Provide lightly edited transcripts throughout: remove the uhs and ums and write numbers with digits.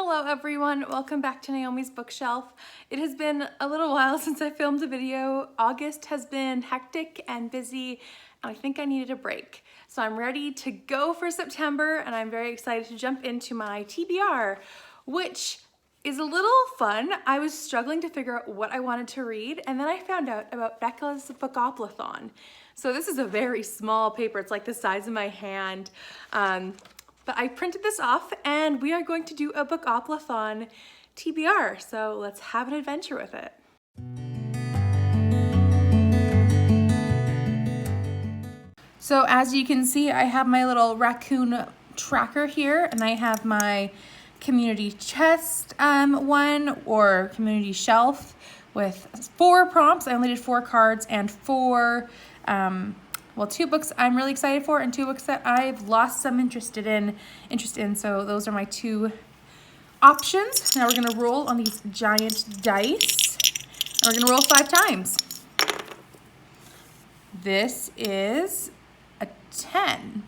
Hello everyone, welcome back to Naomi's Bookshelf. It has been a little while since I filmed a video. August has been hectic and busy, and I think I needed a break. So I'm ready to go for September, and I'm very excited to jump into my TBR, which is a little fun. I was struggling to figure out what I wanted to read, and then I found out about Becca's Bookopoly. So this is a very small paper. It's like the size of my hand. But I printed this off, and we are going to do a Bookopoly TBR. So let's have an adventure with it. So as you can see, I have my little raccoon tracker here, and I have my community chest one, or community shelf, with 4 prompts. I only did 4 cards and 4 2 books I'm really excited for and 2 books that I've lost some interest in. So those are my 2 options. Now we're gonna roll on these giant dice. And we're gonna roll 5 times. This is a 10,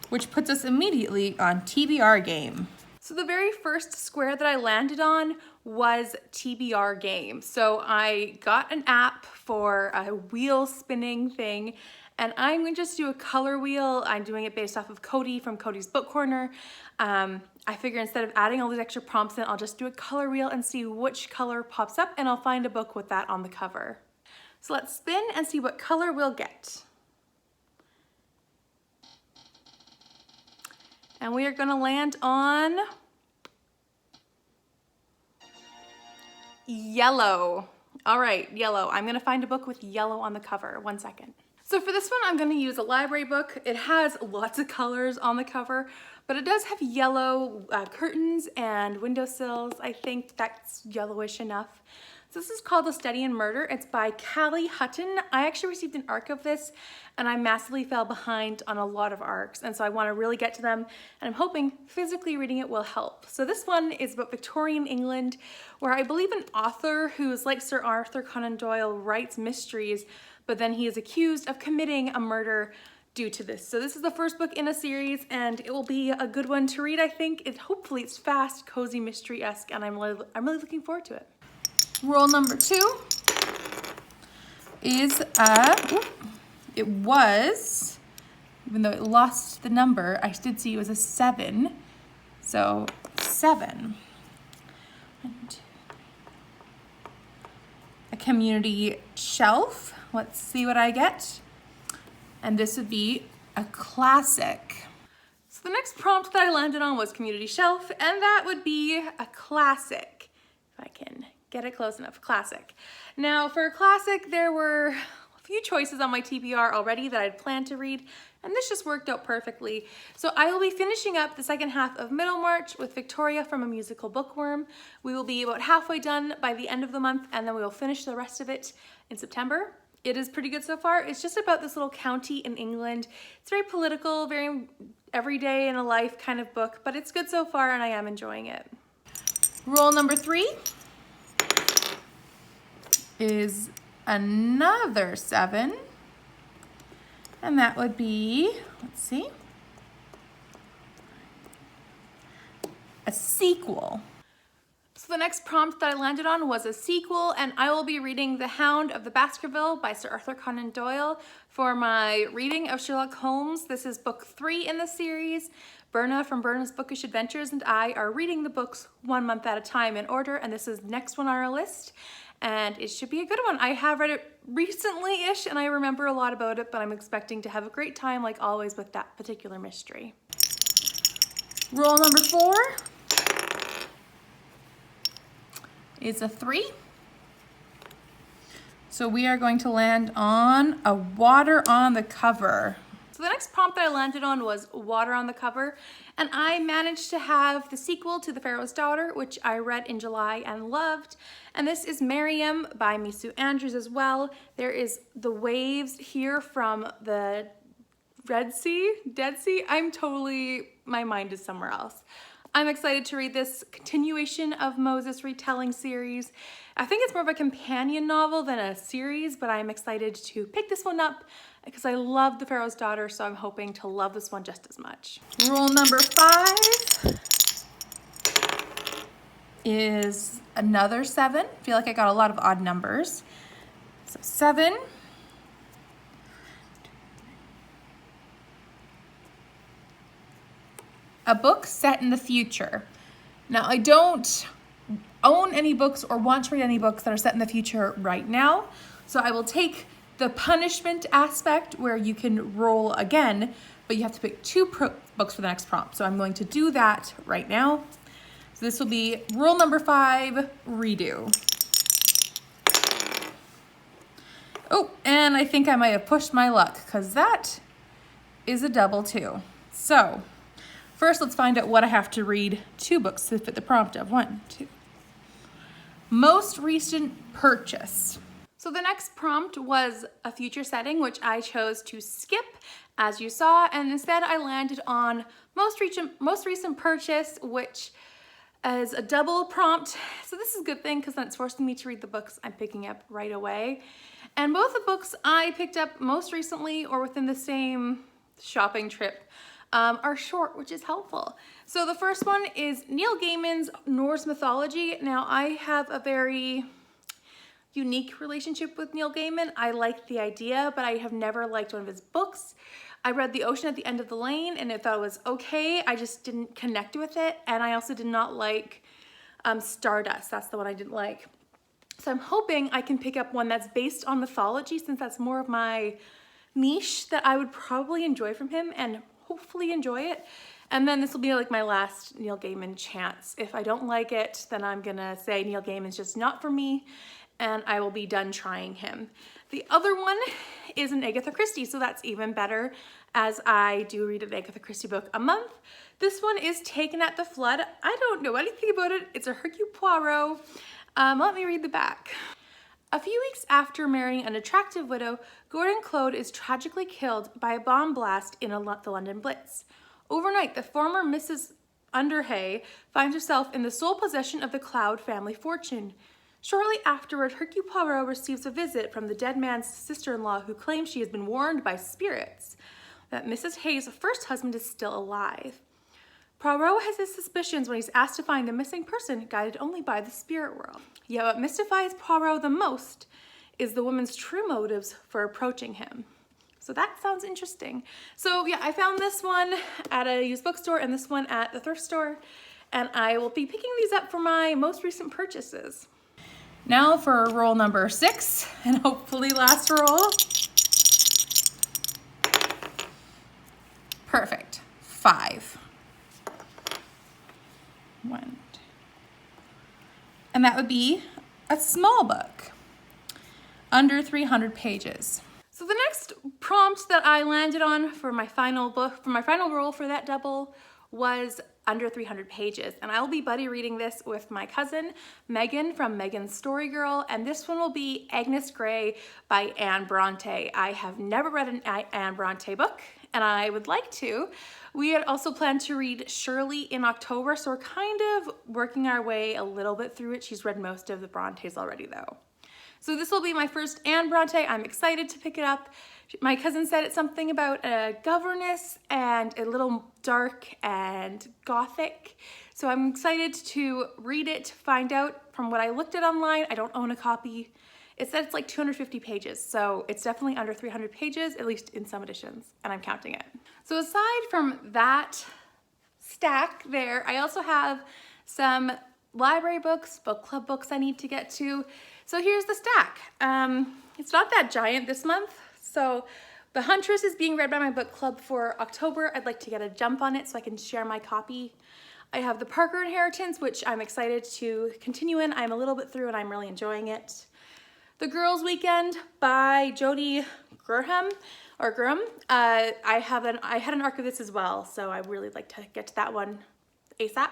which puts us immediately on TBR Game. So the very first square that I landed on was TBR Game. So I got an app for a wheel spinning thing, and I'm going to just do a color wheel. I'm doing it based off of Cody from Cody's Book Corner. I figure instead of adding all these extra prompts in, I'll just do a color wheel and see which color pops up, and I'll find a book with that on the cover. So let's spin and see what color we'll get. And we are going to land on yellow. All right, yellow. I'm going to find a book with yellow on the cover. 1 second. So for this one, I'm going to use a library book. It has lots of colors on the cover, but it does have yellow curtains and windowsills. I think that's yellowish enough. So this is called A Study in Murder. It's by Callie, Hutton. I actually received an ARC of this, and I massively fell behind on a lot of ARCs, and so I want to really get to them, and I'm hoping physically reading it will help. So this one is about Victorian England, where I believe an author who is like Sir Arthur Conan Doyle writes mysteries, but then he is accused of committing a murder due to this. So this is the first book in a series, and it will be a good one to read, I think. Hopefully it's fast, cozy, mystery-esque, and I'm really looking forward to it. Roll number 2 is it was, even though it lost the number, I did see it was a 7. So 7. 1, 2, a community shelf. Let's see what I get. And this would be a classic. So the next prompt that I landed on was community shelf, and that would be a classic. If I can get it close enough. Classic. Now for a classic, there were a few choices on my TBR already that I'd planned to read, and this just worked out perfectly. So I will be finishing up the second half of Middlemarch with Victoria from A Musical Bookworm. We will be about halfway done by the end of the month, and then we will finish the rest of it in September. It is pretty good so far. It's just about this little county in England. It's very political, very everyday in a life kind of book, but it's good so far, and I am enjoying it. Roll number 3 is another 7, and that would be, let's see, a sequel. So the next prompt that I landed on was a sequel, and I will be reading The Hound of the Baskerville by Sir Arthur Conan Doyle for my reading of Sherlock Holmes. This is book 3 in the series. Berna from Berna's Bookish Adventures and I are reading the books 1 month at a time in order, and this is the next one on our list. And it should be a good one. I have read it recently-ish, and I remember a lot about it, but I'm expecting to have a great time, like always, with that particular mystery. Roll number 4 is a 3. So we are going to land on a water on the cover. So the next prompt that I landed on was water on the cover, and I managed to have the sequel to The Pharaoh's Daughter, which I read in July and loved. And this is Miriam by Mesu as well. There is the waves here from the Dead Sea. My mind is somewhere else. I'm excited to read this continuation of Moses retelling series. I think it's more of a companion novel than a series, but I'm excited to pick this one up because I love The Pharaoh's Daughter, so I'm hoping to love this one just as much. Rule number 5 is another 7. I feel like I got a lot of odd numbers. So 7. A book set in the future. Now, I don't own any books or want to read any books that are set in the future right now. So I will take the punishment aspect where you can roll again, but you have to pick 2 books for the next prompt. So I'm going to do that right now. So this will be rule number 5, redo. Oh, and I think I might have pushed my luck because that is a double 2. So first, let's find out what I have to read 2 books to fit the prompt of 1, 2. Most recent purchase. So the next prompt was a future setting, which I chose to skip, as you saw, and instead I landed on most recent purchase, which is a double prompt. So this is a good thing because then it's forcing me to read the books I'm picking up right away. And both the books I picked up most recently or within the same shopping trip are short, which is helpful. So the first one is Neil Gaiman's Norse Mythology. Now, I have a very unique relationship with Neil Gaiman. I like the idea, but I have never liked one of his books. I read The Ocean at the End of the Lane and I thought it was okay. I just didn't connect with it. And I also did not like Stardust. That's the one I didn't like. So I'm hoping I can pick up one that's based on mythology, since that's more of my niche that I would probably enjoy from him and hopefully enjoy it. And then this will be like my last Neil Gaiman chance. If I don't like it, then I'm gonna say Neil Gaiman's just not for me and I will be done trying him. The other one is an Agatha Christie, so that's even better, as I do read an Agatha Christie book a month. This one is Taken at the Flood. I don't know anything about it. It's a Hercule Poirot. Let me read the back. A few weeks after marrying an attractive widow, Gordon Claude is tragically killed by a bomb blast in the London Blitz. Overnight, the former Mrs. Underhay finds herself in the sole possession of the Claude family fortune. Shortly afterward, Hercule Poirot receives a visit from the dead man's sister-in-law, who claims she has been warned by spirits that Mrs. Hayes' first husband is still alive. Poirot has his suspicions when he's asked to find the missing person, guided only by the spirit world. Yet what mystifies Poirot the most is the woman's true motives for approaching him. So that sounds interesting. So yeah, I found this one at a used bookstore and this one at the thrift store, and I will be picking these up for my most recent purchases. Now for roll number 6, and hopefully last roll. Perfect. 5. 1. And that would be a small book, under 300 pages. So the next prompt that I landed on for my final book, for my final roll for that double, was under 300 pages. And I will be buddy reading this with my cousin, Megan from Megan's Story Girl. And this one will be Agnes Grey by Anne Bronte. I have never read an Anne Bronte book, and I would like to. We had also planned to read Shirley in October, so we're kind of working our way a little bit through it. She's read most of the Brontes already though. So this will be my first Anne Bronte. I'm excited to pick it up. My cousin said it's something about a governess and a little dark and gothic. So I'm excited to read it, to find out. From what I looked at online, I don't own a copy. It said it's like 250 pages, so it's definitely under 300 pages, at least in some editions, and I'm counting it. So aside from that stack there, I also have some library books, book club books I need to get to. So here's the stack. It's not that giant this month. So The Huntress is being read by my book club for October. I'd like to get a jump on it so I can share my copy. I have The Parker Inheritance, which I'm excited to continue in. I'm a little bit through and I'm really enjoying it. The Girls' Weekend by Jodi Graham. I had an arc of this as well, so I really like to get to that one ASAP.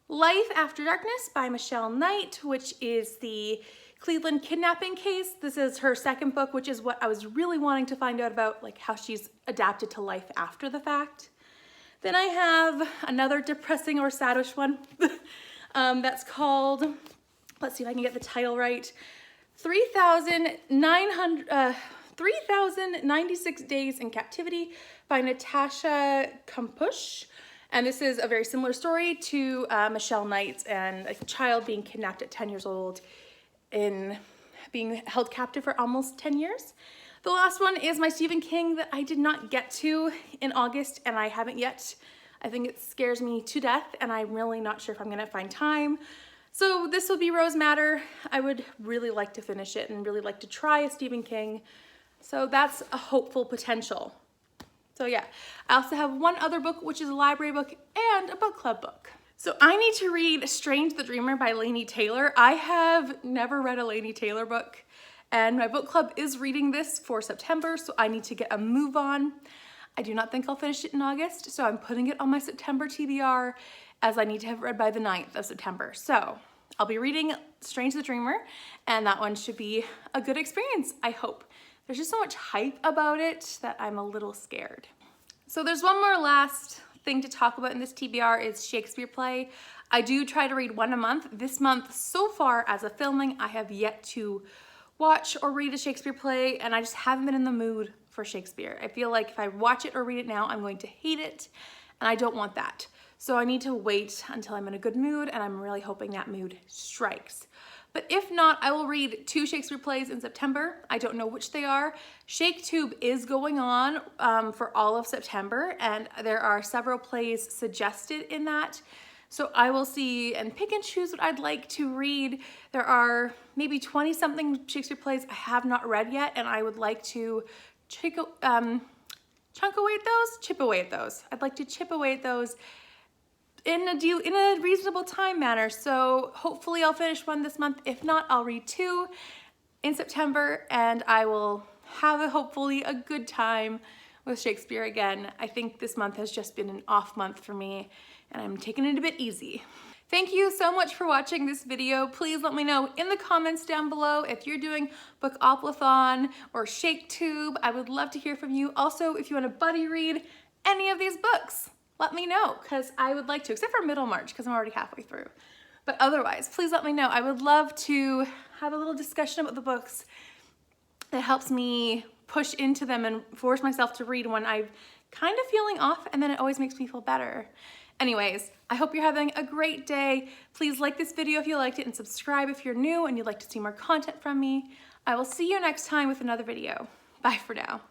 Life After Darkness by Michelle Knight, which is the Cleveland kidnapping case. This is her second book, which is what I was really wanting to find out about, like how she's adapted to life after the fact. Then I have another depressing or saddish one that's called, let's see if I can get the title right, 3,096 Days in Captivity by Natasha Kampusch. And this is a very similar story to Michelle Knight's and a child being kidnapped at 10 years old in being held captive for almost 10 years. The last one is my Stephen King that I did not get to in August, and I haven't yet. I think it scares me to death, and I'm really not sure if I'm gonna find time. So this will be Rose Madder. I would really like to finish it and really like to try a Stephen King. So that's a hopeful potential. So yeah, I also have one other book, which is a library book and a book club book. So I need to read Strange the Dreamer by Laini Taylor. I have never read a Laini Taylor book, and my book club is reading this for September, so I need to get a move on. I do not think I'll finish it in August, so I'm putting it on my September TBR as I need to have read by the 9th of September. So I'll be reading Strange the Dreamer, and that one should be a good experience, I hope. There's just so much hype about it that I'm a little scared. So there's one more last thing to talk about in this TBR is Shakespeare play. I do try to read one a month. This month, so far as a filming, I have yet to watch or read a Shakespeare play, and I just haven't been in the mood for Shakespeare. I feel like if I watch it or read it now, I'm going to hate it, and I don't want that. So I need to wait until I'm in a good mood, and I'm really hoping that mood strikes. But if not, I will read 2 Shakespeare plays in September. I don't know which they are. ShakeTube is going on for all of September, and there are several plays suggested in that. So I will see and pick and choose what I'd like to read. There are maybe 20-something Shakespeare plays I have not read yet, and I would like to chip away at those. I'd like to chip away at those in a reasonable time manner. So hopefully I'll finish one this month. If not, I'll read 2 in September, and I will have hopefully a good time with Shakespeare again. I think this month has just been an off month for me, and I'm taking it a bit easy. Thank you so much for watching this video. Please let me know in the comments down below if you're doing Bookopoly or ShakeTube. I would love to hear from you. Also, if you want to buddy read any of these books, let me know, because I would like to, except for Middlemarch, because I'm already halfway through. But otherwise, please let me know. I would love to have a little discussion about the books that helps me push into them and force myself to read when I'm kind of feeling off, and then it always makes me feel better. Anyways, I hope you're having a great day. Please like this video if you liked it, and subscribe if you're new and you'd like to see more content from me. I will see you next time with another video. Bye for now.